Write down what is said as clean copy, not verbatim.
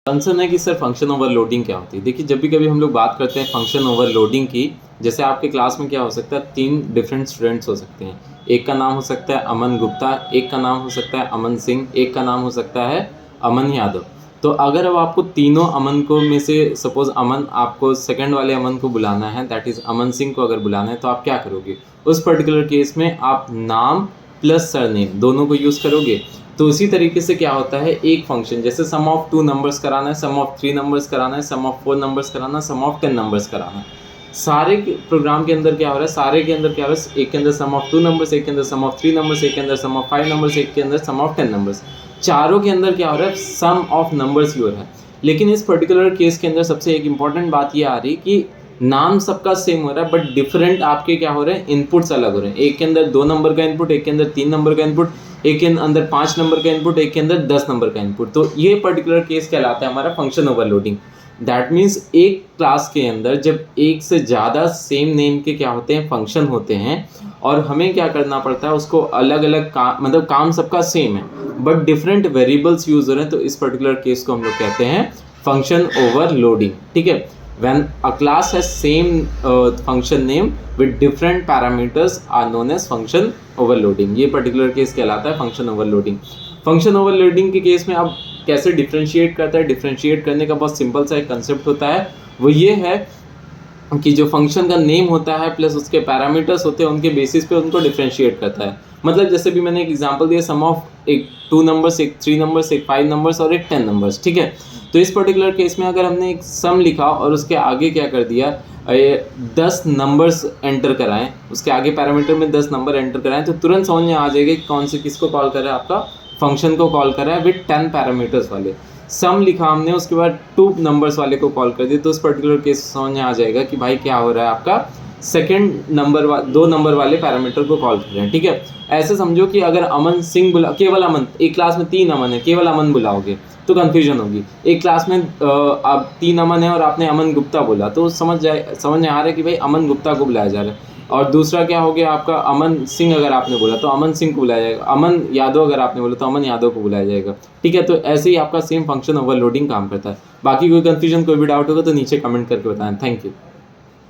Concern है कि sir function overloading क्या होती है। देखिए जब भी कभी हम लोग बात करते हैं फंक्शन ओवरलोडिंग की, जैसे आपके क्लास में क्या हो सकता है, 3 डिफरेंट स्टूडेंट्स हो सकते हैं। एक का नाम हो सकता है अमन गुप्ता, एक का नाम हो सकता है अमन सिंह, एक का नाम हो सकता है अमन यादव। तो अगर अब आपको तीनों अमन को में से सपोज अमन, आपको सेकंड वाले अमन को बुलाना है, दैट इज़ अमन सिंह को अगर बुलाना है, तो आप क्या करोगे? उस पर्टिकुलर केस में आप नाम प्लस सरनेम दोनों को यूज़ करोगे। तो उसी तरीके से क्या होता है, एक फंक्शन जैसे सम ऑफ 2 नंबर्स कराना है, सम ऑफ 3 नंबर्स कराना है, सम ऑफ 4 नंबर्स कराना है, सम ऑफ 10 नंबर्स कराना है। सारे प्रोग्राम के अंदर क्या हो रहा है, सारे के अंदर क्या हो रहा है, एक के अंदर सम ऑफ 2 नंबर्स, एक के अंदर सम ऑफ 3 नंबर्स, एक के अंदर सम ऑफ 5 नंबर्स, एक के अंदर सम ऑफ 10 नंबर्स। चारों के अंदर क्या हो रहा है, सम ऑफ नंबर्स ही हो रहा है। लेकिन इस पर्टिकुलर केस के अंदर सबसे एक इंपॉर्टेंट बात ये आ रही कि नाम सबका सेम हो रहा है, बट डिफरेंट आपके क्या हो रहे हैं, इनपुट्स अलग हो रहे हैं। एक के अंदर 2 नंबर का इनपुट, एक के अंदर 3 नंबर का इनपुट, एक के अंदर 5 नंबर का इनपुट, एक के अंदर 10 नंबर का इनपुट। तो ये पर्टिकुलर केस कहलाता है हमारा फंक्शन ओवरलोडिंग। दैट मीन्स एक क्लास के अंदर जब एक से ज़्यादा सेम नेम के क्या होते हैं, फंक्शन होते हैं, और हमें क्या करना पड़ता है, उसको अलग अलग मतलब काम सबका सेम है बट डिफरेंट वेरिएबल्स यूज हो रहे हैं, तो इस पर्टिकुलर केस को हम लोग कहते हैं फंक्शन ओवरलोडिंग। ठीक है, when a class has same function name with different parameters are known as function overloading। ये पर्टिकुलर केस कहलाता है फंक्शन ओवरलोडिंग। फंक्शन ओवरलोडिंग के केस में अब कैसे डिफ्रेंशिएट करता है, डिफ्रेंशिएट करने का बहुत सिंपल सा एक कंसेप्ट होता है, वो ये है कि जो फंक्शन का नेम होता है प्लस उसके पैरामीटर्स होते हैं, उनके बेसिस पे उनको डिफ्रेंशिएट करता है। मतलब जैसे भी मैंने एक एग्जांपल दिया, सम ऑफ एक 2 नंबर्स, एक 3 नंबर्स, एक 5 नंबर्स और एक 10 नंबर्स। ठीक है, तो इस पर्टिकुलर केस में अगर हमने एक सम लिखा और उसके आगे क्या कर दिया, 10 नंबर्स एंटर कराएं, उसके आगे पैरामीटर में 10 नंबर एंटर कराएं, तो तुरंत समझ में आ जाएगा कि कौन से किसको कॉल कर रहा है, आपका फंक्शन को कॉल कर रहा है विद 10 पैरामीटर्स वाले। सम लिखा हमने, उसके बाद 2 नंबर्स वाले को कॉल कर दिया, तो उस पर्टिकुलर केस समझ में आ जाएगा कि भाई क्या हो रहा है, आपका सेकंड नंबर 2 नंबर वाले पैरामीटर को कॉल कर रहे हैं। ठीक है, ऐसे समझो कि अगर अमन सिंह बुला, केवल अमन, एक क्लास में 3 अमन है, केवल अमन बुलाओगे तो कन्फ्यूजन होगी। एक क्लास में आप 3 अमन है और आपने अमन गुप्ता बोला, तो समझ में आ रहा है कि भाई अमन गुप्ता को बुलाया जा रहा है। और दूसरा क्या हो गया आपका, अमन सिंह अगर आपने बोला तो अमन सिंह को बुलाया जाएगा, अमन यादव अगर आपने बोला तो अमन यादव को बुलाया जाएगा। ठीक है, तो ऐसे ही आपका सेम फंक्शन ओवरलोडिंग काम करता है। बाकी कोई कंफ्यूजन, कोई भी डाउट होगा तो नीचे कमेंट करके बताएं। Thank you.